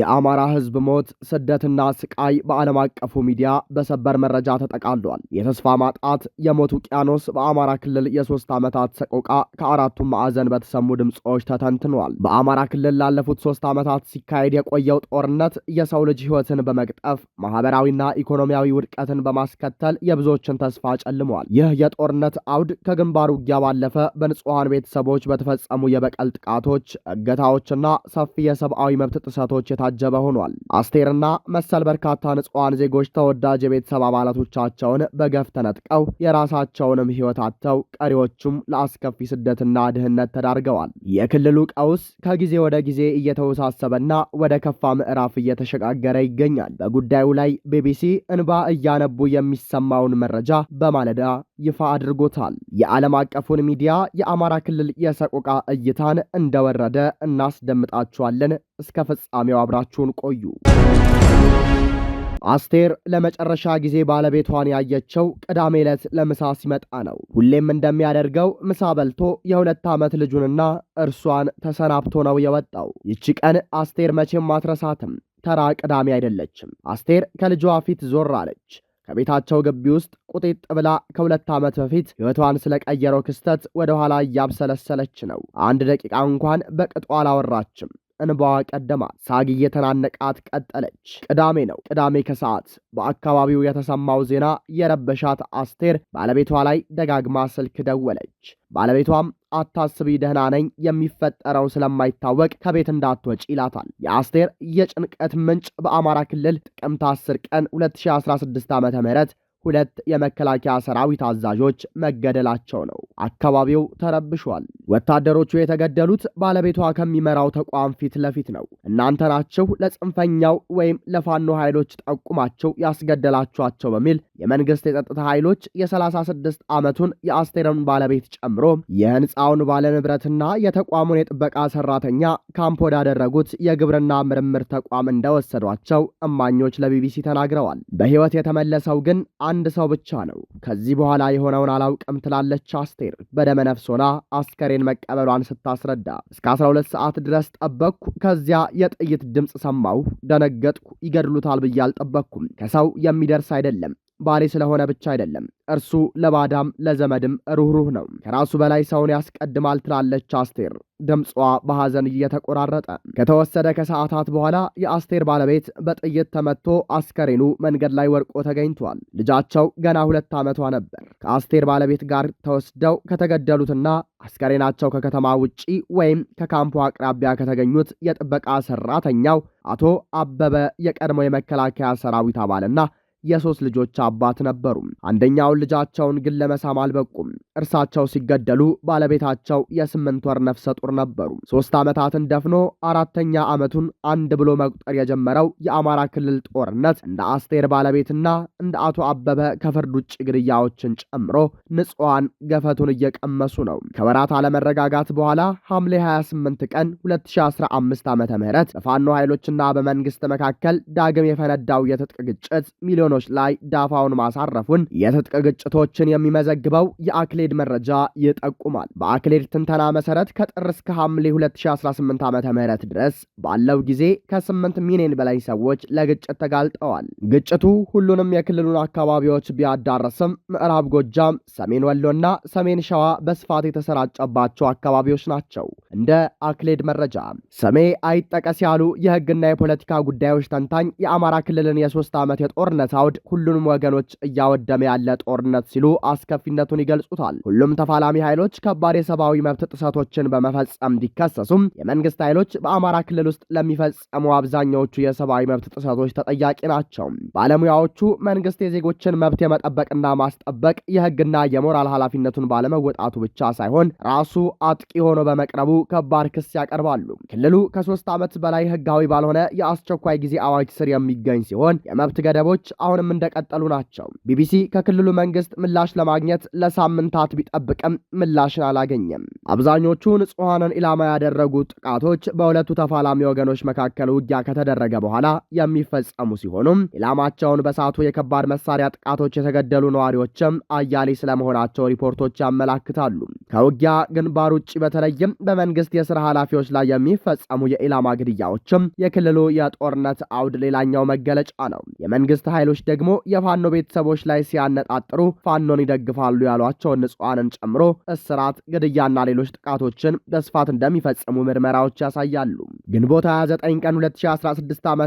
የአማራ ህዝብ ሞት፣ ስደትና ስቃይ በዓለም አቀፉ ሚዲያ በሰበር መረጃ ተጠቃሏል። የተስፋ ማጣት፣ የሞት ውቅያኖስ በአማራ ክልል የ3 ዓመታት ሰቆቃ ከአራቱም ማዕዘን በተሰሙ ድምፆች ተተንትኗል። በአማራ ክልል ላለፉት 3 ዓመታት ሲካሄድ የቆየው ጦርነት የሰው ልጅ ህይወትን በመቅጠፍ ማህበራዊና ኢኮኖሚያዊ ውድቀትን በማስከተል የብዙዎችን ተስፋ ጨልሟል። ይህ የጦርነት አውድ ከግንባር ውጊያ ባለፈ በንጹሐን ቤተሰቦች በተፈጸሙ የበቀል ጥቃቶች፣ እገታዎችና ሰፊ የሰብአዊ መብት ጥሰቶች የታጀበ ሆኗል። አስቴርና መሰል በርካታ ንጹሐን ዜጎች ተወዳጅ የቤተሰብ አባላቶቻቸውን በገፍ ተነጥቀው የራሳቸውንም ህይወት አጥተው ቀሪዎቹም ለአስከፊ ስደትና ድህነት ተዳርገዋል። የክልሉ ቀውስ ከጊዜ ወደ ጊዜ እየተወሳሰበና ወደ ከፋ ምዕራፍ እየተሸጋገረ ይገኛል። በጉዳዩ ላይ ቢቢሲ እንባ እያነቡ የሚሰማውን መረጃ በማለዳ ይፋ አድርጎታል። የዓለም አቀፉን ሚዲያ የአማራ ክልል የሰቆቃ እይታን እንደወረደ እናስደምጣችኋለን። እስከ ፍጻሜው አብራችሁን ቆዩ። አስቴር ለመጨረሻ ጊዜ ባለቤቷን ያየችው ቅዳሜ ዕለት ለምሳ ሲመጣ ነው። ሁሌም እንደሚያደርገው ምሳ በልቶ የ2 ዓመት ልጁንና እርሷን ተሰናብቶ ነው የወጣው። ይቺ ቀን አስቴር መቼም አትረሳትም። ተራ ቅዳሜ አይደለችም። አስቴር ከልጇ ፊት ዞር አለች። ከቤታቸው ግቢ ውስጥ ቁጢጥ ብላ ከ2 ዓመት በፊት ሕይወቷን ስለቀየረው ክስተት ወደ ኋላ እያብሰለሰለች ነው። 1 ደቂቃ እንኳን በቅጡ አላወራችም። እንባዋ ቀደማት። ሳግ እየተናነቃት ቀጠለች። ቅዳሜ ነው። ቅዳሜ ከሰዓት በአካባቢው የተሰማው ዜና የረበሻት አስቴር ባለቤቷ ላይ ደጋግማ ስልክ ደወለች። ባለቤቷም አታስቢ፣ ደህና ነኝ፣ የሚፈጠረው ስለማይታወቅ ከቤት እንዳትወጪ ይላታል። የአስቴር የጭንቀት ምንጭ በአማራ ክልል ጥቅምት 10 ቀን 2016 ዓ.ም 2 የመከላከያ ሰራዊት አዛዦች መገደላቸው ነው። አካባቢው ተረብሿል። ወታደሮቹ የተገደሉት ባለቤቷ ከሚመራው ተቋም ፊት ለፊት ነው። እናንተ ናችሁ ለጽንፈኛው ወይም ለፋኖ ኃይሎች ጠቁማቸው ያስገደላችኋቸው በሚል የመንግስት የጸጥታ ኃይሎች የ36 ዓመቱን የአስቴርን ባለቤት ጨምሮ የህንፃውን ባለንብረትና የተቋሙን የጥበቃ ሰራተኛ ካምፕ ወዳደረጉት የግብርና ምርምር ተቋም እንደወሰዷቸው እማኞች ለቢቢሲ ተናግረዋል። በህይወት የተመለሰው ግን አንድ ሰው ብቻ ነው። ከዚህ በኋላ የሆነውን አላውቅም ትላለች አስቴር በደመ ነፍስ ሆና አስከሬን መቀበሏን ስታስረዳ። እስከ 12 ሰዓት ድረስ ጠበቅኩ። ከዚያ የጥይት ድምፅ ሰማሁ። ደነገጥኩ። ይገድሉታል ብዬ አልጠበቅኩም። ከሰው የሚደርስ አይደለም። ባሌ ስለሆነ ብቻ አይደለም፣ እርሱ ለባዳም ለዘመድም ሩህሩህ ነው። ከራሱ በላይ ሰውን ያስቀድማል ትላለች አስቴር ድምጿ በሐዘን እየተቆራረጠ። ከተወሰደ ከሰዓታት በኋላ የአስቴር ባለቤት በጥይት ተመትቶ አስከሬኑ መንገድ ላይ ወድቆ ተገኝቷል። ልጃቸው ገና 2 ዓመቷ ነበር። ከአስቴር ባለቤት ጋር ተወስደው ከተገደሉትና አስከሬናቸው ከከተማ ውጪ ወይም ከካምፑ አቅራቢያ ከተገኙት የጥበቃ ሰራተኛው አቶ አበበ የቀድሞ የመከላከያ ሰራዊት አባልና የ3 ልጆች አባት ነበሩ። አንደኛውን ልጃቸውን ግን ለመሳም አልበቁም። እርሳቸው ሲገደሉ ባለቤታቸው የ8 ወር ነፍሰ ጡር ነበሩ። 3 ዓመታትን ደፍኖ 4ኛ ዓመቱን አንድ ብሎ መቁጠር የጀመረው የአማራ ክልል ጦርነት እንደ አስቴር ባለቤትና እንደ አቶ አበበ ከፍርድ ውጭ ግድያዎችን ጨምሮ ንጹሐን ገፈቱን እየቀመሱ ነው። ከወራት አለመረጋጋት በኋላ ሐምሌ 28 ቀን 2015 ዓ.ም በፋኖ ኃይሎችና በመንግስት መካከል ዳግም የፈነዳው የትጥቅ ግጭት ሚሊዮኖች ላይ ዳፋውን ማሳረፉን የትጥቅ ግጭቶችን የሚመዘግበው የአክሌድ መረጃ ይጠቁማል። በአክሌድ ትንተና መሰረት ከጥር እስከ ሐምሌ 2018 ዓ.ም ድረስ ባለው ጊዜ ከ8 ሚሊዮን በላይ ሰዎች ለግጭት ተጋልጠዋል። ግጭቱ ሁሉንም የክልሉን አካባቢዎች ቢያዳረስም ምዕራብ ጎጃም፣ ሰሜን ወሎና ሰሜን ሸዋ በስፋት የተሰራጨባቸው አካባቢዎች ናቸው። እንደ አክሌድ መረጃ ሰሜ አይጠቀስ ያሉ የህግና የፖለቲካ ጉዳዮች ተንታኝ የአማራ ክልልን የ3 ዓመት የጦርነት አውድ ሁሉንም ወገኖች እያወደመ ያለ ጦርነት ሲሉ አስከፊነቱን ይገልጹታል። ሁሉም ተፋላሚ ኃይሎች ከባድ የሰብአዊ መብት ጥሰቶችን በመፈጸም ቢከሰሱም የመንግስት ኃይሎች በአማራ ክልል ውስጥ ለሚፈጸሙ አብዛኛዎቹ የሰብአዊ መብት ጥሰቶች ተጠያቂ ናቸው። ባለሙያዎቹ መንግስት የዜጎችን መብት የመጠበቅና ማስጠበቅ የህግና የሞራል ኃላፊነቱን ባለመወጣቱ ብቻ ሳይሆን ራሱ አጥቂ ሆኖ በመቅረቡ ከባድ ክስ ያቀርባሉ። ክልሉ ከ3 ዓመት በላይ ህጋዊ ባልሆነ የአስቸኳይ ጊዜ አዋጅ ስር የሚገኝ ሲሆን የመብት ገደቦች አሁንም እንደቀጠሉ ናቸው። ቢቢሲ ከክልሉ መንግስት ምላሽ ለማግኘት ለሳምንታት ቢጠብቅም ምላሽን አላገኘም። አብዛኞቹ ንጹሐንን ኢላማ ያደረጉ ጥቃቶች በሁለቱ ተፋላሚ ወገኖች መካከል ውጊያ ከተደረገ በኋላ የሚፈጸሙ ሲሆኑም ኢላማቸውን በሳቱ የከባድ መሳሪያ ጥቃቶች የተገደሉ ነዋሪዎችም አያሌ ስለመሆናቸው ሪፖርቶች ያመላክታሉ። ከውጊያ ግንባር ውጭ በተለይም በመንግስት የስራ ኃላፊዎች ላይ የሚፈጸሙ የኢላማ ግድያዎችም የክልሉ የጦርነት አውድ ሌላኛው መገለጫ ነው። የመንግስት ኃይሎች ደግሞ የፋኖ ቤተሰቦች ላይ ሲያነጣጥሩ ፋኖን ይደግፋሉ ያሏቸውን ንጹሐንን ጨምሮ እስራት፣ ግድያና ሌሎች ጥቃቶችን በስፋት እንደሚፈጽሙ ምርመራዎች ያሳያሉ። ግንቦት 29 ቀን 2016 ዓ.ም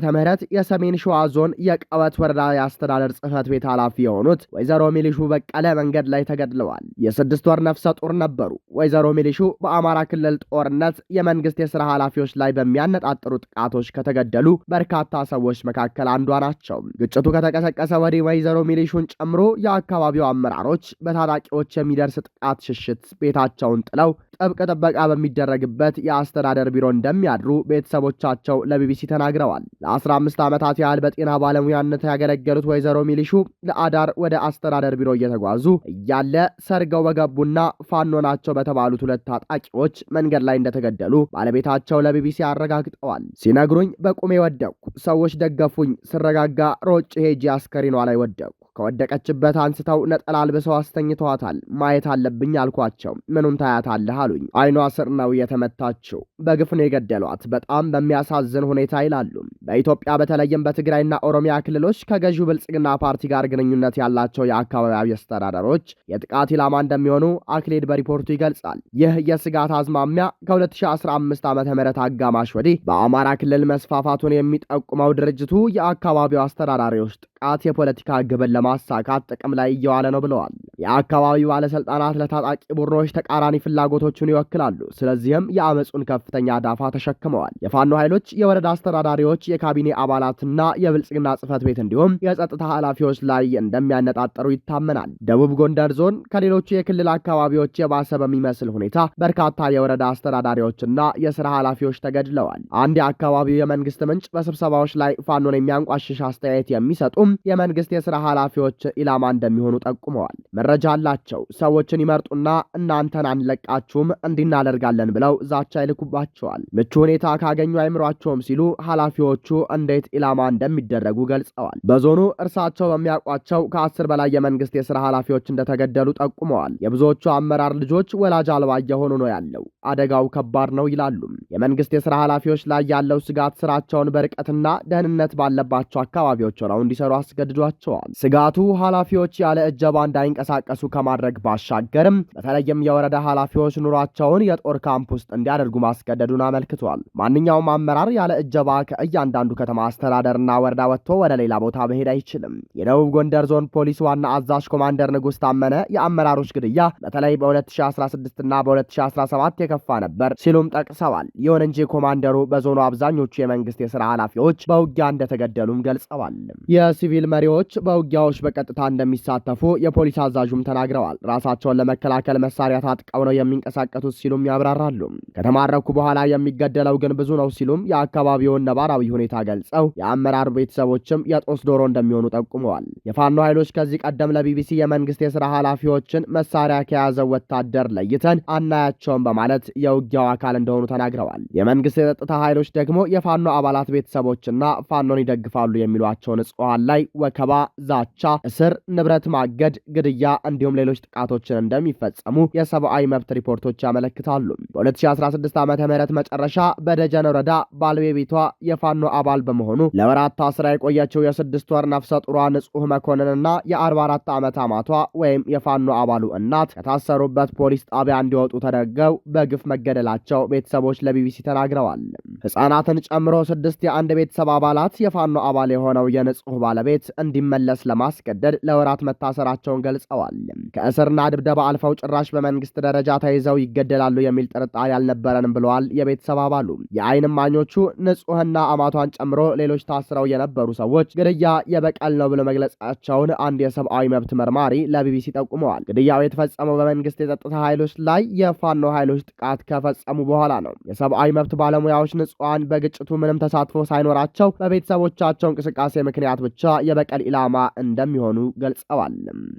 የሰሜን ሸዋ ዞን የቀበት ወረዳ የአስተዳደር ጽህፈት ቤት ኃላፊ የሆኑት ወይዘሮ ሚሊሹ በቀለ መንገድ ላይ ተገድለዋል። የ6 ወር ነፍሰ ጡር ነበሩ። ወይዘሮ ሚሊሹ በአማራ ክልል ጦርነት የመንግስት የሥራ ኃላፊዎች ላይ በሚያነጣጥሩ ጥቃቶች ከተገደሉ በርካታ ሰዎች መካከል አንዷ ናቸው። ግጭቱ ከተቀሰቀሰ ወዲህ ወይዘሮ ሚሊሹን ጨምሮ የአካባቢው አመራሮች በታጣቂዎች የሚደርስ ጥቃት ሽሽት ቤታቸውን ጥለው ጥብቅ ጥበቃ በሚደረግበት የአስተዳደር ቢሮ እንደሚያድሩ ቤተሰቦቻቸው ለቢቢሲ ተናግረዋል። ለ15 ዓመታት ያህል በጤና ባለሙያነት ያገለገሉት ወይዘሮ ሚሊሹ ለአዳር ወደ አስተዳደር ቢሮ እየተጓዙ እያለ ሰርገው በገቡና ፋኖ ናቸው በተባሉት 2 ታጣቂዎች መንገድ ላይ እንደተገደሉ ባለቤታቸው ለቢቢሲ አረጋግጠዋል። ሲነግሩኝ በቁሜ ወደቅኩ። ሰዎች ደገፉኝ። ስረጋጋ ሮጭ ሄጄ አስከሬኗ ላይ ወደቅኩ። ከወደቀችበት አንስተው ነጠላ አልብሰው አስተኝተዋታል። ማየት አለብኝ አልኳቸው። ምኑን ታያታለህ አሉኝ። አይኗ ስር ነው የተመታችው። በግፍ ነው የገደሏት። በጣም በሚያሳዝን ሁኔታ ይላሉ። በኢትዮጵያ በተለይም በትግራይና ኦሮሚያ ክልሎች ከገዢው ብልጽግና ፓርቲ ጋር ግንኙነት ያላቸው የአካባቢ አስተዳደሮች የጥቃት ኢላማ እንደሚሆኑ አክሌድ በሪፖርቱ ይገልጻል። ይህ የስጋት አዝማሚያ ከ2015 ዓ.ም አጋማሽ ወዲህ በአማራ ክልል መስፋፋቱን የሚጠቁመው ድርጅቱ የአካባቢው አስተዳዳሪዎች ጥቃት የፖለቲካ ግብን ለማሳካት ጥቅም ላይ እየዋለ ነው ብለዋል። የአካባቢው ባለስልጣናት ለታጣቂ ቡድኖች ተቃራኒ ፍላጎቶችን ይወክላሉ። ስለዚህም የአመፁን ከፍተኛ ዳፋ ተሸክመዋል። የፋኖ ኃይሎች የወረዳ አስተዳዳሪዎች፣ የካቢኔ አባላትና የብልጽግና ጽህፈት ቤት እንዲሁም የጸጥታ ኃላፊዎች ላይ እንደሚያነጣጠሩ ይታመናል። ደቡብ ጎንደር ዞን ከሌሎቹ የክልል አካባቢዎች የባሰ በሚመስል ሁኔታ በርካታ የወረዳ አስተዳዳሪዎችና የስራ ኃላፊዎች ተገድለዋል። አንድ የአካባቢው የመንግስት ምንጭ በስብሰባዎች ላይ ፋኖን የሚያንቋሽሽ አስተያየት የሚሰጡም የመንግስት የስራ ኃላፊዎች ኢላማ እንደሚሆኑ ጠቁመዋል። መረጃ አላቸው። ሰዎችን ይመርጡና እናንተን አንለቃችሁም እንዲናደርጋለን ብለው ዛቻ ይልኩባቸዋል። ምቹ ሁኔታ ካገኙ አይምሯቸውም ሲሉ ኃላፊዎቹ እንዴት ኢላማ እንደሚደረጉ ገልጸዋል። በዞኑ እርሳቸው በሚያውቋቸው ከ10 በላይ የመንግስት የሥራ ኃላፊዎች እንደተገደሉ ጠቁመዋል። የብዙዎቹ አመራር ልጆች ወላጅ አልባ እየሆኑ ነው ያለው። አደጋው ከባድ ነው ይላሉ። የመንግስት የሥራ ኃላፊዎች ላይ ያለው ስጋት ስራቸውን በርቀትና ደህንነት ባለባቸው አካባቢዎች ሆነው እንዲሰሩ አስገድዷቸዋል። ስጋቱ ኃላፊዎች ያለ እጀባ እንዳይንቀሳቀሱ ከማድረግ ባሻገርም በተለይም የወረዳ ኃላፊዎች ኑሯቸውን የጦር ካምፕ ውስጥ እንዲያደርጉ ማስገደዱን አመልክቷል። ማንኛውም አመራር ያለ እጀባ ከእያንዳንዱ ከተማ አስተዳደርና ወረዳ ወጥቶ ወደ ሌላ ቦታ መሄድ አይችልም። የደቡብ ጎንደር ዞን ፖሊስ ዋና አዛዥ ኮማንደር ንጉስ ታመነ የአመራሮች ግድያ በተለይ በ2016 እና በ2017 የከፋ ነበር ሲሉም ጠቅሰዋል። ይሁን እንጂ ኮማንደሩ በዞኑ አብዛኞቹ የመንግስት የሥራ ኃላፊዎች በውጊያ እንደተገደሉም ገልጸዋል። የሲቪል መሪዎች በውጊያዎች በቀጥታ እንደሚሳተፉ የፖሊስ አዛዡም ተናግረዋል። ራሳቸውን ለመከላከል መሳሪያ ታጥቀው ነው የሚንቀሳቀሱት ሲሉም ያብራራሉ። ከተማረኩ በኋላ የሚገደለው ግን ብዙ ነው ሲሉም የአካባቢውን ነባራዊ ሁኔታ ገልጸው የአመራር ቤተሰቦችም የጦስ ዶሮ እንደሚሆኑ ጠቁመዋል። የፋኖ ኃይሎች ከዚህ ቀደም ለቢቢሲ የመንግስት የሥራ ኃላፊዎችን መሳሪያ ከያዘው ወታደር ለይተን አናያቸውም በማለት የውጊያው አካል እንደሆኑ ተናግረዋል። የመንግስት የጸጥታ ኃይሎች ደግሞ የፋኖ አባላት ቤተሰቦችና ፋኖን ይደግፋሉ የሚሏቸው ንጹሐን ላይ ወከባ፣ ዛቻ፣ እስር፣ ንብረት ማገድ፣ ግድያ እንዲሁም ሌሎች ጥቃቶችን እንደሚፈጸሙ የሰብአዊ መብት ሪፖርቶች ያመለክታሉ። በ2016 ዓ.ም መጨረሻ በደጀን ወረዳ ባለቤቷ የፋኖ አባል በመሆኑ ለወራት ታስራ የቆየችው የ6 ወር ነፍሰ ጡሯ ንጹህ መኮንንና የ44 ዓመት አማቷ ወይም የፋኖ አባሉ እናት ከታሰሩበት ፖሊስ ጣቢያ እንዲወጡ ተደርገው በግፍ መገደላቸው ቤተሰቦች ለቢቢሲ ተናግረዋል። ሕፃናትን ጨምሮ 6 የአንድ ቤተሰብ አባላት የፋኖ አባል የሆነው የንጹህ ባለቤት እንዲመለስ ለማስገደድ ለወራት መታሰራቸውን ገልጸዋል። ከእስርና ድብደባ አልፈው ጭራሽ በመንግስት ደረጃ ተይዘው ይገደላሉ የሚል ጥርጣሬ አልነበረንም ብለዋል የቤተሰብ አባሉ። የዓይን እማኞቹ ንጹህና አማቷን ጨምሮ ሌሎች ታስረው የነበሩ ሰዎች ግድያ የበቀል ነው ብሎ መግለጻቸውን አንድ የሰብአዊ መብት መርማሪ ለቢቢሲ ጠቁመዋል። ግድያው የተፈጸመው በመንግስት የጸጥታ ኃይሎች ላይ የፋኖ ኃይሎች ጥቃት ከፈጸሙ በኋላ ነው። የሰብአዊ መብት ባለሙያዎች ንጹሃን በግጭቱ ምንም ተሳትፎ ሳይኖራቸው በቤተሰቦቻቸው እንቅስቃሴ ምክንያት ብቻ የበቀል ኢላማ እንደሚሆኑ ገልጸዋል።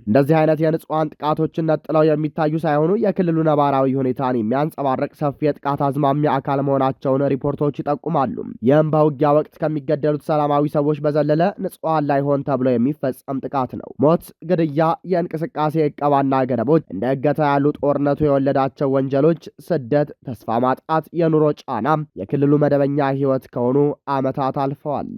እንደዚህ አይነት አይነት የንጹሃን ጥቃቶችን ነጥለው የሚታዩ ሳይሆኑ የክልሉ ነባራዊ ሁኔታን የሚያንጸባርቅ ሰፊ የጥቃት አዝማሚያ አካል መሆናቸውን ሪፖርቶች ይጠቁማሉ። ይህም በውጊያ ወቅት ከሚገደሉት ሰላማዊ ሰዎች በዘለለ ንጹሃን ላይ ሆን ተብሎ የሚፈጸም ጥቃት ነው። ሞት፣ ግድያ፣ የእንቅስቃሴ ዕቀባና ገደቦች፣ እንደ እገታ ያሉ ጦርነቱ የወለዳቸው ወንጀሎች፣ ስደት፣ ተስፋ ማጣት፣ የኑሮ ጫና የክልሉ መደበኛ ህይወት ከሆኑ ዓመታት አልፈዋል።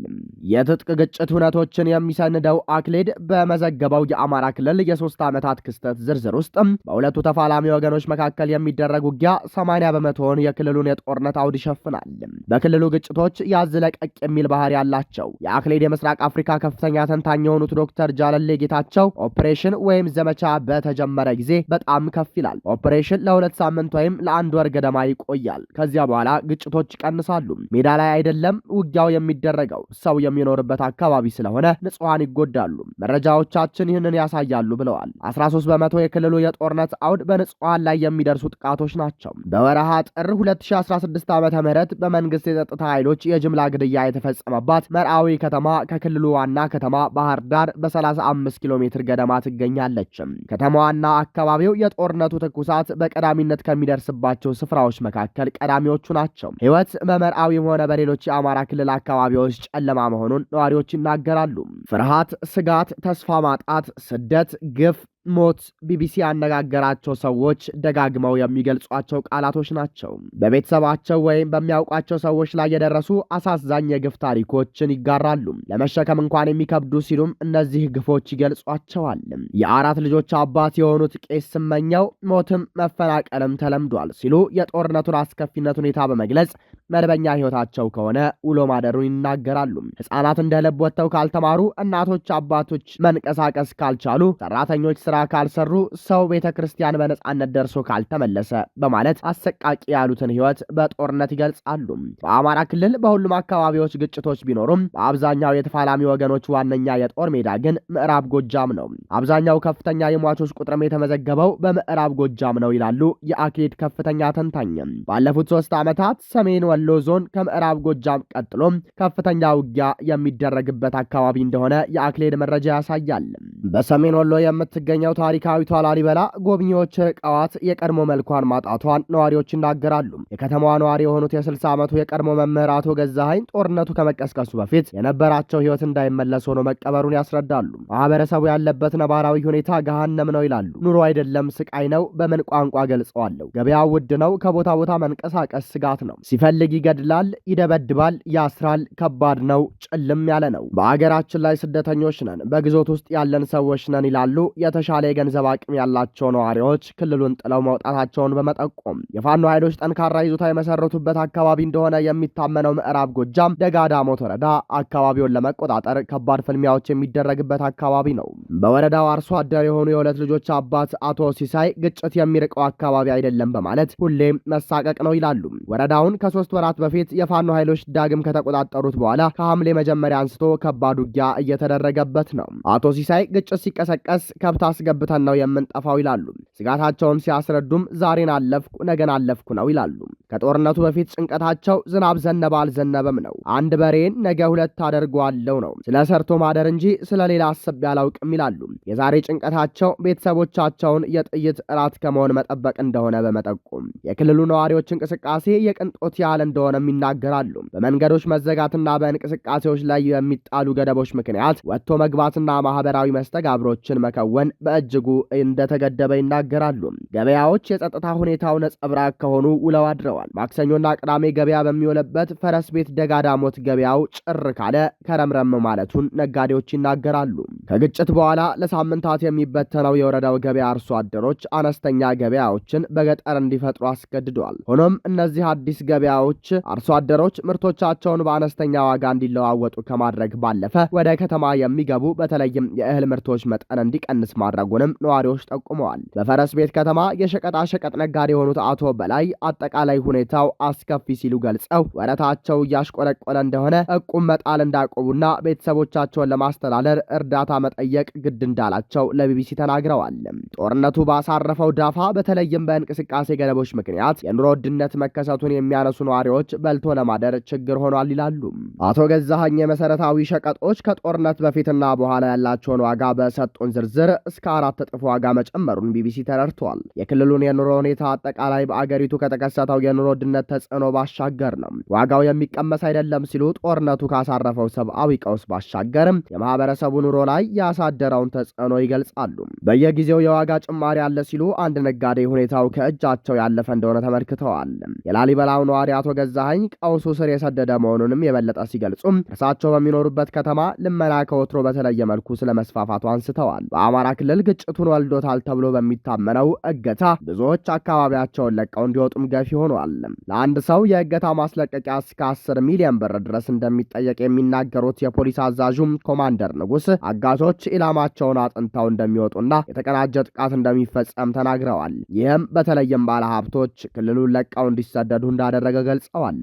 የትጥቅ ግጭት ሁነቶችን የሚሰንደው አክሌድ በመዘገበው የአማራ ክልል የ3 ዓመታት ክስተት ዝርዝር ውስጥ በሁለቱ ተፋላሚ ወገኖች መካከል የሚደረግ ውጊያ 80 በመቶውን የክልሉን የጦርነት አውድ ይሸፍናል። በክልሉ ግጭቶች ያዝ ለቀቅ የሚል ባህሪ ያላቸው የአክሌድ የምስራቅ አፍሪካ ከፍተኛ ተንታኝ የሆኑት ዶክተር ጃለሌ ጌታቸው ኦፕሬሽን ወይም ዘመቻ በተጀመረ ጊዜ በጣም ከፍ ይላል። ኦፕሬሽን ለ2 ሳምንት ወይም ለ1 ወር ገደማ ይቆያል። ከዚያ በኋላ ግጭቶች ይቀንሳሉ። ሜዳ ላይ አይደለም ውጊያው የሚደረገው ሰው የሚኖርበት አካባቢ ስለሆነ ንጹሃን ይጎዳሉ። መረጃዎቻችን ይህንን ያሳያሉ ብለዋል። 13 በመቶ የክልሉ የጦርነት አውድ በንጹሃን ላይ የሚደርሱ ጥቃቶች ናቸው። በወረሃ ጥር 2016 ዓ.ም በመንግስት የጸጥታ ኃይሎች የጅምላ ግድያ የተፈጸመባት መርአዊ ከተማ ከክልሉ ዋና ከተማ ባህር ዳር በ35 ኪሎ ሜትር ገደማ ትገኛለች። ከተማዋና አካባቢው የጦርነቱ ትኩሳት በቀዳሚነት ከሚደርስባቸው ስፍራዎች መካከል ቀዳሚዎቹ ናቸው። ህይወት በመርአዊም ሆነ በሌሎች የአማራ ክልል አካባቢዎች ጨለማ መሆኑን ነዋሪዎች ይናገራሉ። ፍርሃት፣ ስጋት፣ ተስፋ ማጣት፣ ስደት፣ ግፍ፣ ሞት ቢቢሲ ያነጋገራቸው ሰዎች ደጋግመው የሚገልጿቸው ቃላቶች ናቸው። በቤተሰባቸው ወይም በሚያውቋቸው ሰዎች ላይ የደረሱ አሳዛኝ የግፍ ታሪኮችን ይጋራሉ። ለመሸከም እንኳን የሚከብዱ ሲሉም እነዚህ ግፎች ይገልጿቸዋል። የ4 ልጆች አባት የሆኑት ቄስ ስመኘው ሞትም መፈናቀልም ተለምዷል ሲሉ የጦርነቱን አስከፊነት ሁኔታ በመግለጽ መደበኛ ህይወታቸው ከሆነ ውሎ ማደሩን ይናገራሉ። ህፃናት እንደ ልብ ወጥተው ካልተማሩ፣ እናቶች አባቶች መንቀሳቀስ ካልቻሉ፣ ሰራተኞች ስራ ካልሰሩ፣ ሰው ቤተ ክርስቲያን በነጻነት ደርሶ ካልተመለሰ በማለት አሰቃቂ ያሉትን ህይወት በጦርነት ይገልጻሉ። በአማራ ክልል በሁሉም አካባቢዎች ግጭቶች ቢኖሩም በአብዛኛው የተፋላሚ ወገኖች ዋነኛ የጦር ሜዳ ግን ምዕራብ ጎጃም ነው። አብዛኛው ከፍተኛ የሟቾች ቁጥርም የተመዘገበው በምዕራብ ጎጃም ነው ይላሉ የአክሌድ ከፍተኛ ተንታኝ። ባለፉት 3 ዓመታት ሰሜን ወሎ ዞን ከምዕራብ ጎጃም ቀጥሎ ከፍተኛ ውጊያ የሚደረግበት አካባቢ እንደሆነ የአክሌድ መረጃ ያሳያል። በሰሜን ወሎ የምትገኘው ታሪካዊቷ ላሊበላ ጎብኚዎች ርቀዋት የቀድሞ መልኳን ማጣቷን ነዋሪዎች ይናገራሉ። የከተማዋ ነዋሪ የሆኑት የ60 ዓመቱ የቀድሞ መምህር አቶ ገዛኸኝ ጦርነቱ ከመቀስቀሱ በፊት የነበራቸው ህይወት እንዳይመለስ ሆኖ መቀበሩን ያስረዳሉ። ማህበረሰቡ ያለበት ነባራዊ ሁኔታ ገሃነም ነው ይላሉ። ኑሮ አይደለም ስቃይ ነው። በምን ቋንቋ ገልጸዋለሁ? ገበያው ውድ ነው። ከቦታ ቦታ መንቀሳቀስ ስጋት ነው። ሲፈልግ ይገድላል፣ ይደበድባል፣ ያስራል። ከባድ ነው። ጭልም ያለ ነው። በአገራችን ላይ ስደተኞች ነን፣ በግዞት ውስጥ ያለን ሰዎች ነን ይላሉ የተሻለ የገንዘብ አቅም ያላቸው ነዋሪዎች ክልሉን ጥለው መውጣታቸውን በመጠቆም የፋኖ ኃይሎች ጠንካራ ይዞታ የመሰረቱበት አካባቢ እንደሆነ የሚታመነው ምዕራብ ጎጃም ደጋዳሞት ወረዳ አካባቢውን ለመቆጣጠር ከባድ ፍልሚያዎች የሚደረግበት አካባቢ ነው። በወረዳው አርሶ አደር የሆኑ የ2 ልጆች አባት አቶ ሲሳይ ግጭት የሚርቀው አካባቢ አይደለም በማለት ሁሌም መሳቀቅ ነው ይላሉ። ወረዳውን ከ3 ወራት በፊት የፋኖ ኃይሎች ዳግም ከተቆጣጠሩት በኋላ ከሐምሌ መጀመሪያ አንስቶ ከባድ ውጊያ እየተደረገበት ነው። አቶ ሲሳይ ግጭት ሲቀሰቀስ ከብት አስገብተን ነው የምንጠፋው ይላሉ። ስጋታቸውን ሲያስረዱም ዛሬን አለፍኩ ነገን አለፍኩ ነው ይላሉ። ከጦርነቱ በፊት ጭንቀታቸው ዝናብ ዘነበ አልዘነበም ነው። አንድ በሬን ነገ 2 አደርገዋለሁ ነው። ስለ ሰርቶ ማደር እንጂ ስለ ሌላ አስቤ አላውቅም ይላሉ። የዛሬ ጭንቀታቸው ቤተሰቦቻቸውን የጥይት እራት ከመሆን መጠበቅ እንደሆነ በመጠቆም የክልሉ ነዋሪዎች እንቅስቃሴ የቅንጦት ያህል እንደሆነም ይናገራሉ። በመንገዶች መዘጋትና በእንቅስቃሴዎች ላይ የሚጣሉ ገደቦች ምክንያት ወጥቶ መግባትና ማህበራዊ መስተጋብሮችን መከወን በእጅጉ እንደተገደበ ይናገራሉ። ገበያዎች የጸጥታ ሁኔታው ነጸብራቅ ከሆኑ ውለው አድረዋል። ማክሰኞና ቅዳሜ ገበያ በሚውልበት ፈረስ ቤት ደጋዳሞት ገበያው ጭር ካለ ከረምረም ማለቱን ነጋዴዎች ይናገራሉ። ከግጭት በኋላ ለሳምንታት የሚበተነው የወረዳው ገበያ አርሶ አደሮች አነስተኛ ገበያዎችን በገጠር እንዲፈጥሩ አስገድደዋል። ሆኖም እነዚህ አዲስ ገበያዎች አርሶ አደሮች ምርቶቻቸውን በአነስተኛ ዋጋ እንዲለዋወጡ ከማድረግ ባለፈ ወደ ከተማ የሚገቡ በተለይም የእህል ምርቶች መጠን እንዲቀንስ ማድረጉንም ነዋሪዎች ጠቁመዋል። በፈረስ ቤት ከተማ የሸቀጣሸቀጥ ነጋዴ የሆኑት አቶ በላይ አጠቃላይ ሁኔታው አስከፊ ሲሉ ገልጸው ወረታቸው እያሽቆለቆለ እንደሆነ እቁም መጣል እንዳቆሙና ቤተሰቦቻቸውን ለማስተዳደር እርዳታ መጠየቅ ግድ እንዳላቸው ለቢቢሲ ተናግረዋል። ጦርነቱ ባሳረፈው ዳፋ በተለይም በእንቅስቃሴ ገደቦች ምክንያት የኑሮ ውድነት መከሰቱን የሚያነሱ ነዋሪዎች በልቶ ለማደር ችግር ሆኗል ይላሉ። አቶ ገዛኸኝ የመሰረታዊ ሸቀጦች ከጦርነት በፊትና በኋላ ያላቸውን ዋጋ በሰጡን ዝርዝር እስከ ከ4 እጥፍ ዋጋ መጨመሩን ቢቢሲ ተረድቷል። የክልሉን የኑሮ ሁኔታ አጠቃላይ በአገሪቱ ከተከሰተው የኑሮ ውድነት ተጽዕኖ ባሻገር ነው። ዋጋው የሚቀመስ አይደለም ሲሉ ጦርነቱ ካሳረፈው ሰብአዊ ቀውስ ባሻገርም የማህበረሰቡ ኑሮ ላይ ያሳደረውን ተጽዕኖ ይገልጻሉ። በየጊዜው የዋጋ ጭማሪ አለ ሲሉ አንድ ነጋዴ ሁኔታው ከእጃቸው ያለፈ እንደሆነ ተመልክተዋል። የላሊበላው ነዋሪ አቶ ገዛኸኝ ቀውሱ ስር የሰደደ መሆኑንም የበለጠ ሲገልጹም እርሳቸው በሚኖሩበት ከተማ ልመና ከወትሮ በተለየ መልኩ ስለመስፋፋቱ አንስተዋል። በአማራ ክልል ግጭቱን ወልዶታል ተብሎ በሚታመነው እገታ ብዙዎች አካባቢያቸውን ለቀው እንዲወጡም ገፊ ሆኗል። ለአንድ ሰው የእገታ ማስለቀቂያ እስከ 10 ሚሊዮን ብር ድረስ እንደሚጠየቅ የሚናገሩት የፖሊስ አዛዡም ኮማንደር ንጉስ አጋቾች ኢላማቸውን አጥንተው እንደሚወጡና የተቀናጀ ጥቃት እንደሚፈጸም ተናግረዋል። ይህም በተለይም ባለሀብቶች ክልሉን ለቀው እንዲሰደዱ እንዳደረገ ገልጸዋል።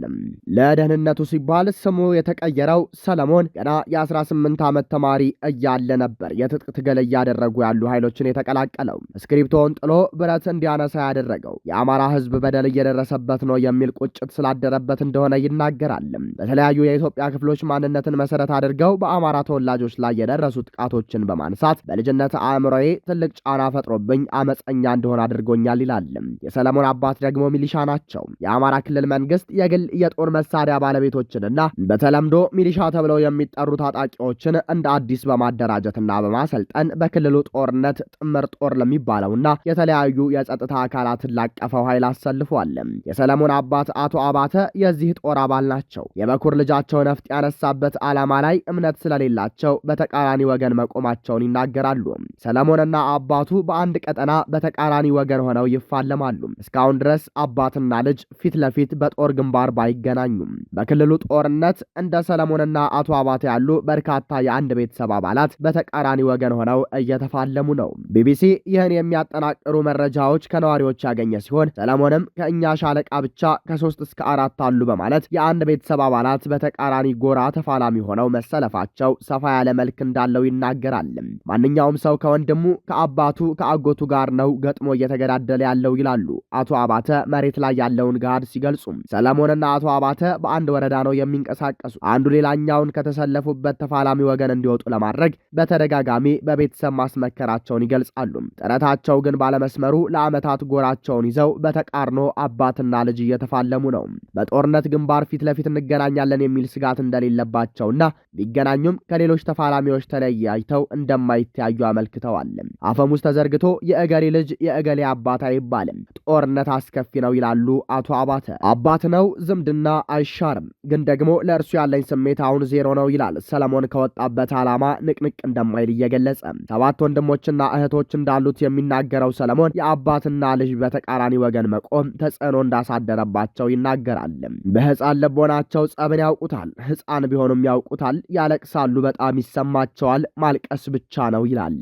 ለደህንነቱ ሲባል ስሙ የተቀየረው ሰለሞን ገና የ18 ዓመት ተማሪ እያለ ነበር የትጥቅ ትግል እያደረጉ ያሉ ኃይሎችን የተቀላቀለው። እስክሪፕቶውን ጥሎ ብረት እንዲያነሳ ያደረገው የአማራ ሕዝብ በደል እየደረሰበት ነው የሚል ቁጭት ስላደረበት እንደሆነ ይናገራል። በተለያዩ የኢትዮጵያ ክፍሎች ማንነትን መሰረት አድርገው በአማራ ተወላጆች ላይ የደረሱ ጥቃቶችን በማንሳት በልጅነት አእምሮዬ ትልቅ ጫና ፈጥሮብኝ አመፀኛ እንደሆነ አድርጎኛል ይላል። የሰለሞን አባት ደግሞ ሚሊሻ ናቸው። የአማራ ክልል መንግስት የግል የጦር መሳሪያ ባለቤቶችንና በተለምዶ ሚሊሻ ተብለው የሚጠሩ ታጣቂዎችን እንደ አዲስ በማደራጀትና በማሰልጠን በክልሉ ጦርነት ጥምር ጦር ለሚባለውና የተለያዩ የጸጥታ አካላትን ላቀፈው ኃይል አሰልፏል። የሰለሞን አባት አቶ አባተ የዚህ ጦር አባል ናቸው። የበኩር ልጃቸው ነፍጥ ያነሳበት ዓላማ ላይ እምነት ስለሌላቸው በተቃራኒ ወገን መቆማቸውን ይናገራሉ። ሰለሞንና አባቱ በአንድ ቀጠና በተቃራኒ ወገን ሆነው ይፋለማሉ። እስካሁን ድረስ አባትና ልጅ ፊት ለፊት በጦር ግንባር ባይገናኙም በክልሉ ጦርነት እንደ ሰለሞንና አቶ አባተ ያሉ በርካታ የአንድ ቤተሰብ አባላት በተቃራኒ ወገን ሆነው እየተፋለሙ ነው። ቢቢሲ ይህን የሚያጠናቅሩ መረጃዎች ከነዋሪዎች ያገኘ ሲሆን ሰለሞንም ከእኛ ሻለቃ ብቻ ከ3 እስከ 4 አሉ በማለት የአንድ ቤተሰብ አባላት በተቃራኒ ጎራ ተፋላሚ ሆነው መሰለፋቸው ሰፋ ያለ መልክ እንዳለው ይናገራል። ማንኛውም ሰው ከወንድሙ ከአባቱ ከአጎቱ ጋር ነው ገጥሞ እየተገዳደለ ያለው ይላሉ አቶ አባተ መሬት ላይ ያለውን ጋር ሲገልጹ። ሰለሞንና አቶ አባተ በአንድ ወረዳ ነው የሚንቀሳቀሱ። አንዱ ሌላኛውን ከተሰለፉበት ተፋላሚ ወገን እንዲወጡ ለማድረግ በተደጋጋሚ በቤተሰብ ማስመከራቸውን ይገልጻሉ። ጥረታቸው ግን ባለመስመሩ ለዓመታት ጎራቸውን ይዘው በተቃርኖ አባትና ልጅ እየተፋለሙ ነው። በጦርነት ግንባር ፊት ለፊት እንገናኛለን የሚል ስጋት እንደሌለባቸውና ቢገናኙም ከሌሎች ተፋላሚዎች ተለያይተው እንደማይተያዩ አመልክተዋል። አፈሙዝ ተዘርግቶ የእገሌ ልጅ የእገሌ አባት አይባልም፣ ጦርነት አስከፊ ነው ይላሉ አቶ አባተ። አባት ነው፣ ዝምድና አይሻርም፣ ግን ደግሞ ለእርሱ ያለኝ ስሜት አሁን ዜሮ ነው ይላል ሰለሞን ከወጣበት ዓላማ ንቅንቅ እንደማይል እየገለጸ። 7 ወንድሞችና እህቶች እንዳሉት የሚናገረው ሰለሞን የአባትና ልጅ በተቃራኒ ወገን መቆም ተጽዕኖ እንዳሳደረባቸው ይናገራል። በሕፃን ልቦናቸው ጸብን ያውቁታል፣ ሕፃን ቢሆኑም ያውቁታል፣ ያለቅሳሉ፣ በጣም ይሰማቸዋል፣ ማልቀስ ብቻ ነው ይላል።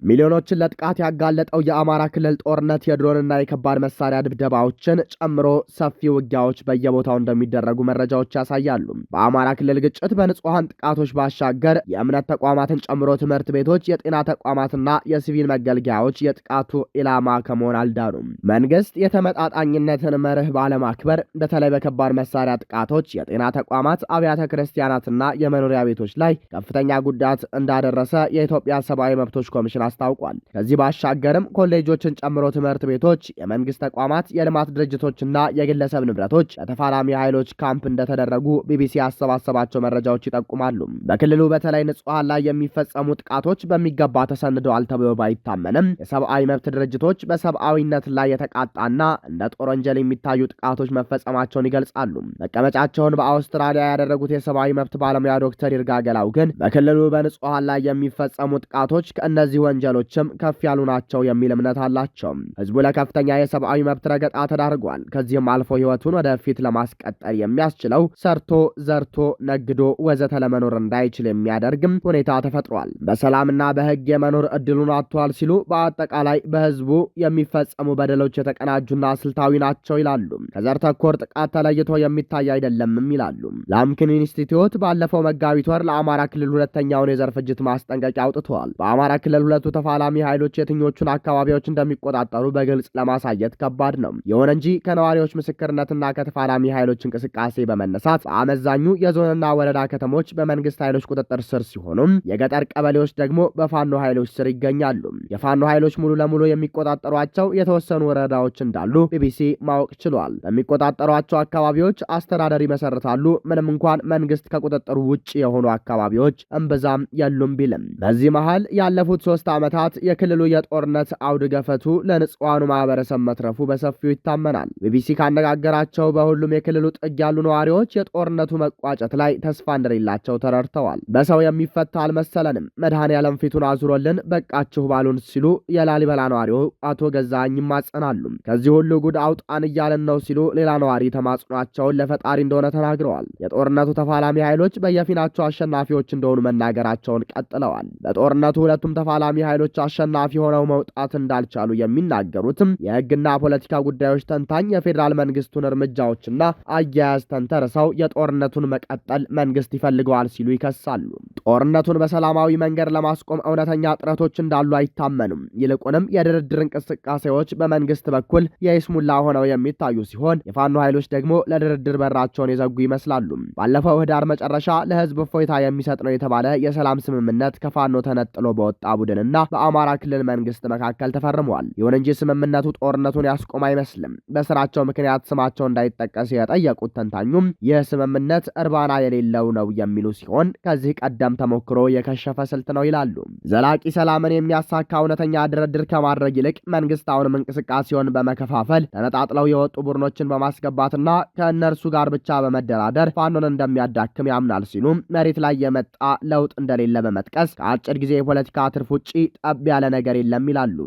ሚሊዮኖችን ለጥቃት ያጋለጠው የአማራ ክልል ጦርነት የድሮንና የከባድ መሳሪያ ድብደባዎችን ጨምሮ ሰፊ ውጊያዎች በየቦታው እንደሚደረጉ መረጃዎች ያሳያሉ። በአማራ ክልል ግጭት በንጹሐን ጥቃቶች ባሻገር የእምነት ተቋማትን ጨምሮ ትምህርት ቤቶች፣ የጤና ተቋማትና የሲቪል መገልገያዎች የጥቃቱ ኢላማ ከመሆን አልዳኑም። መንግስት የተመጣጣኝነትን መርህ ባለማክበር በተለይ በከባድ መሳሪያ ጥቃቶች የጤና ተቋማት፣ አብያተ ክርስቲያናትና የመኖሪያ ቤቶች ላይ ከፍተኛ ጉዳት እንዳደረሰ የኢትዮጵያ ሰብአዊ መብቶች ኮሚሽን አስታውቋል። ከዚህ ባሻገርም ኮሌጆችን ጨምሮ ትምህርት ቤቶች፣ የመንግስት ተቋማት፣ የልማት ድርጅቶችና የግለሰብ ንብረቶች ለተፋላሚ ኃይሎች ካምፕ እንደተደረጉ ቢቢሲ ያሰባሰባቸው መረጃዎች ይጠቁማሉ። በክልሉ በተለይ ንጹሐን ላይ የሚፈጸሙ ጥቃቶች በሚገባ ተሰንደዋል ተብሎ ባይታመንም የሰብአዊ መብት ድርጅቶች በሰብአዊነት ላይ የተቃጣና እንደ ጦር ወንጀል የሚታዩ ጥቃቶች መፈጸማቸውን ይገልጻሉ። መቀመጫቸውን በአውስትራሊያ ያደረጉት የሰብአዊ መብት ባለሙያ ዶክተር ይርጋገላው ግን በክልሉ በንጹሐን ላይ የሚፈጸሙ ጥቃቶች ከእነዚህ ወንጀሎችም ከፍ ያሉ ናቸው የሚል እምነት አላቸው። ህዝቡ ለከፍተኛ የሰብአዊ መብት ረገጣ ተዳርጓል። ከዚህም አልፎ ህይወቱን ወደፊት ለማስቀጠል የሚያስችለው ሰርቶ ዘርቶ ነግዶ ወዘተ ለመኖር እንዳይችል የሚያደርግም ሁኔታ ተፈጥሯል። በሰላምና በህግ የመኖር እድሉን አጥቷል ሲሉ በአጠቃላይ በህዝቡ የሚፈጸሙ በደሎች የተቀናጁና ስልታዊ ናቸው ይላሉ። ከዘር ተኮር ጥቃት ተለይቶ የሚታይ አይደለምም ይላሉ። ላምኪን ኢንስቲትዩት ባለፈው መጋቢት ወር ለአማራ ክልል ሁለተኛውን የዘር ፍጅት ማስጠንቀቂያ አውጥተዋል። በአማራ ክልል ሁለቱ ተፋላሚ ኃይሎች የትኞቹን አካባቢዎች እንደሚቆጣጠሩ በግልጽ ለማሳየት ከባድ ነው። ይሁን እንጂ ከነዋሪዎች ምስክርነትና ከተፋላሚ ኃይሎች እንቅስቃሴ በመነሳት በአመዛኙ የዞንና ወረዳ ከተሞች በመንግስት ኃይሎች ቁጥጥር ስር ሲሆኑ የገጠር ቀበሌዎች ደግሞ በፋኖ ኃይሎች ስር ይገኛሉ። ይገኛሉ። የፋኖ ኃይሎች ሙሉ ለሙሉ የሚቆጣጠሯቸው የተወሰኑ ወረዳዎች እንዳሉ ቢቢሲ ማወቅ ችሏል። በሚቆጣጠሯቸው አካባቢዎች አስተዳደር ይመሰርታሉ። ምንም እንኳን መንግስት ከቁጥጥሩ ውጭ የሆኑ አካባቢዎች እምብዛም የሉም ቢልም በዚህ መሃል ያለፉት 3 ዓመታት የክልሉ የጦርነት አውድ ገፈቱ ለንጹሃኑ ማህበረሰብ መትረፉ በሰፊው ይታመናል። ቢቢሲ ካነጋገራቸው በሁሉም የክልሉ ጥግ ያሉ ነዋሪዎች የጦርነቱ መቋጨት ላይ ተስፋ እንደሌላቸው ተረድተዋል። በሰው የሚፈታ አልመሰለንም፣ መድኃኔዓለም ፊቱን አዙሮልን በቃችሁ ባሉን ሲሉ የላሊበላ ነዋሪው አቶ ገዛኝ ይማጸናሉ። ከዚህ ሁሉ ጉድ አውጣን እያለን ነው ሲሉ ሌላ ነዋሪ ተማጽኗቸውን ለፈጣሪ እንደሆነ ተናግረዋል። የጦርነቱ ተፋላሚ ኃይሎች በየፊናቸው አሸናፊዎች እንደሆኑ መናገራቸውን ቀጥለዋል። በጦርነቱ ሁለቱም ተፋላሚ ኃይሎች አሸናፊ ሆነው መውጣት እንዳልቻሉ የሚናገሩትም የህግና ፖለቲካ ጉዳዮች ተንታኝ የፌዴራል መንግስቱን እርምጃዎችና አያያዝ ተንተርሰው የጦርነቱን መቀጠል መንግስት ይፈልገዋል ሲሉ ይከሳሉ። ጦርነቱን በሰላማዊ መንገድ ለማስቆም እውነተኛ ጥረቶች እንዳሉ አይታመኑም። ይልቁንም የድርድር እንቅስቃሴዎች በመንግስት በኩል የይስሙላ ሆነው የሚታዩ ሲሆን የፋኖ ኃይሎች ደግሞ ለድርድር በራቸውን የዘጉ ይመስላሉ። ባለፈው ህዳር መጨረሻ ለህዝብ እፎይታ የሚሰጥ ነው የተባለ የሰላም ስምምነት ከፋኖ ተነጥሎ በወጣ ቡድንና በአማራ ክልል መንግስት መካከል ተፈርሟል። ይሁን እንጂ ስምምነቱ ጦርነቱን ያስቆም አይመስልም። በስራቸው ምክንያት ስማቸው እንዳይጠቀስ የጠየቁት ተንታኙም ይህ ስምምነት እርባና የሌለው ነው የሚሉ ሲሆን ከዚህ ቀደም ተሞክሮ የከሸፈ ስልት ነው ይላሉ። ዘላቂ ሰላምን የሚያሳካ እውነተኛ ድርድር ከማድረግ ይልቅ መንግስት አሁንም እንቅስቃሴውን በመከፋፈል ተነጣጥለው የወጡ ቡድኖችን በማስገባትና ከእነርሱ ጋር ብቻ በመደራደር ፋኖን እንደሚያዳክም ያምናል ሲሉ መሬት ላይ የመጣ ለውጥ እንደሌለ በመጥቀስ ከአጭር ጊዜ የፖለቲካ ትርፍ ውጪ ጠብ ያለ ነገር የለም ይላሉ።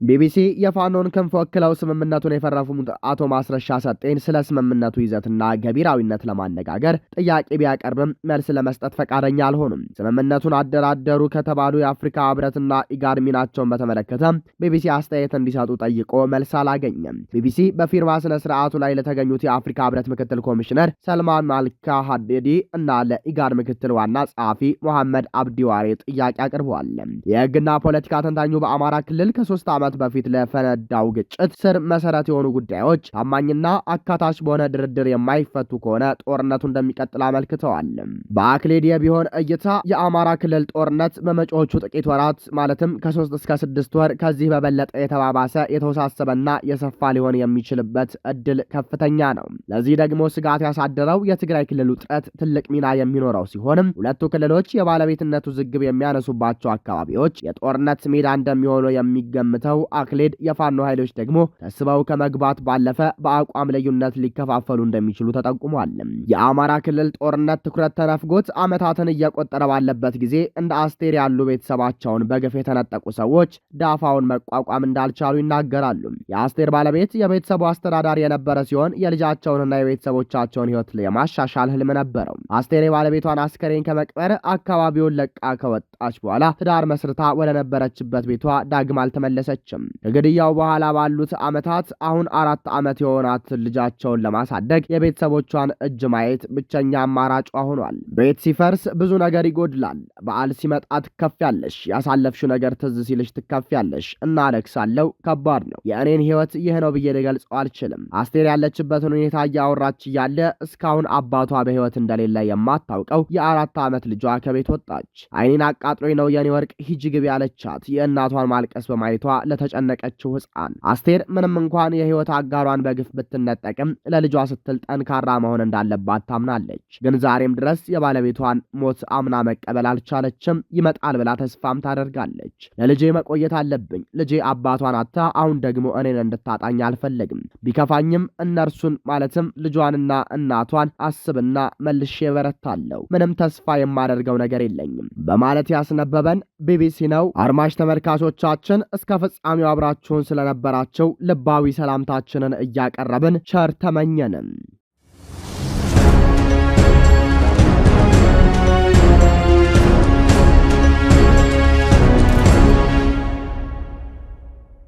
ቢቢሲ የፋኖን ክንፍ ወክለው ስምምነቱን የፈረሙት አቶ ማስረሻ ሰጤን ስለ ስምምነቱ ይዘትና ገቢራዊነት ለማነጋገር ጥያቄ ቢያቀርብም መልስ ለመስጠት ፈቃደኛ አልሆኑም። ስምምነቱን አደራደሩ ከተባሉ የአፍሪካ ህብረትና ኢጋድ ሚናቸውን በተመለከተ ቢቢሲ አስተያየት እንዲሰጡ ጠይቆ መልስ አላገኘም። ቢቢሲ በፊርማ ስነ ስርዓቱ ላይ ለተገኙት የአፍሪካ ህብረት ምክትል ኮሚሽነር ሰልማን ማልካ ሀዴዲ እና ለኢጋድ ምክትል ዋና ጸሐፊ መሐመድ አብዲ ዋሬ ጥያቄ አቅርበዋል። የህግና ፖለቲካ ተንታኙ በአማራ ክልል ከ3 ዓመት በፊት ለፈነዳው ግጭት ስር መሰረት የሆኑ ጉዳዮች ታማኝና አካታች በሆነ ድርድር የማይፈቱ ከሆነ ጦርነቱ እንደሚቀጥል አመልክተዋል። በአክሌድ ቢሆን እይታ የአማራ ክልል ጦርነት በመጪዎቹ ጥቂት ወራት ማለትም ከ3 እስከ 6 ወር ከዚህ በበለጠ የተባባሰ የተወሳሰበና የሰፋ ሊሆን የሚችልበት እድል ከፍተኛ ነው። ለዚህ ደግሞ ስጋት ያሳደረው የትግራይ ክልል ውጥረት ትልቅ ሚና የሚኖረው ሲሆንም ሁለቱ ክልሎች የባለቤትነቱ ዝግብ የሚያነሱባቸው አካባቢዎች የጦርነት ሜዳ እንደሚሆኑ የሚገምተው አክሌድ የፋኖ ኃይሎች ደግሞ ተስበው ከመግባት ባለፈ በአቋም ልዩነት ሊከፋፈሉ እንደሚችሉ ተጠቁሟል። የአማራ ክልል ጦርነት ትኩረት ተነፍጎት ዓመታትን እየቆጠረ ባለበት ጊዜ እንደ አስቴር ያሉ ቤተሰባቸውን በግፍ የተነጠቁ ሰዎች ዳፋውን መቋቋም እንዳልቻሉ ይናገራሉ። የአስቴር ባለቤት የቤተሰቡ አስተዳዳሪ የነበረ ሲሆን የልጃቸውንና የቤተሰቦቻቸውን ሕይወት የማሻሻል ህልም ነበረው። አስቴር የባለቤቷን አስከሬን ከመቅበር አካባቢውን ለቃ ከወጣች በኋላ ትዳር መስርታ ወደ ነበረችበት ቤቷ ዳግም አልተመለሰችም። ከግድያው በኋላ ባሉት ዓመታት አሁን 4 ዓመት የሆናት ልጃቸውን ለማሳደግ የቤተሰቦቿን እጅ ማየት ብቸኛ አማራጯ ሆኗል። ቤት ሲፈርስ ብዙ ነገር ይጎድላል። በዓል ሲመጣ ትከፍያለሽ፣ ያሳለፍሽው ነገር ትዝ ሲልሽ ትከፍያለሽ እና አለቅሳለሁ። ከባድ ነው። የእኔን ህይወት ይህ ነው ብዬ ልገልጸው አልችልም። አስቴር ያለችበትን ሁኔታ እያወራች እያለ እስካሁን አባቷ በህይወት እንደሌለ የማታውቀው የ4 ዓመት ልጇ ከቤት ወጣች። አይኔን አቃጥሎኝ ነው የኔ ወርቅ ሂጂ ግቢ ያለቻት የእናቷን ማልቀስ በማየቷ ለተጨነቀችው ህፃን አስቴር ምንም እንኳን የህይወት አጋሯን በግፍ ብትነጠቅም ለልጇ ስትል ጠንካራ መሆን እንዳለባት ታምናለች። ግን ዛሬም ድረስ የባለቤቷን ሞት አምና መቀበል አልቻለችም። ይመጣል ብላ ተስፋም ታደርጋለች። ለልጄ መቆየት አለብኝ። ልጄ አባቷን አታ አሁን ደግሞ እኔን እንድታጣኝ አልፈለግም። ቢከፋኝም እነርሱን ማለትም ልጇንና እናቷን አስብና መልሼ በረታለሁ። ምንም ተስፋ የማደርገው ነገር የለኝም በማለት ያስነበበን ቢቢሲ ነው። አድማጭ ተመልካቾቻችን እስከ ፍጻሜው አብራችሁን ስለነበራችሁ ልባዊ ሰላምታችንን እያቀረብን ቸር ተመኘንን።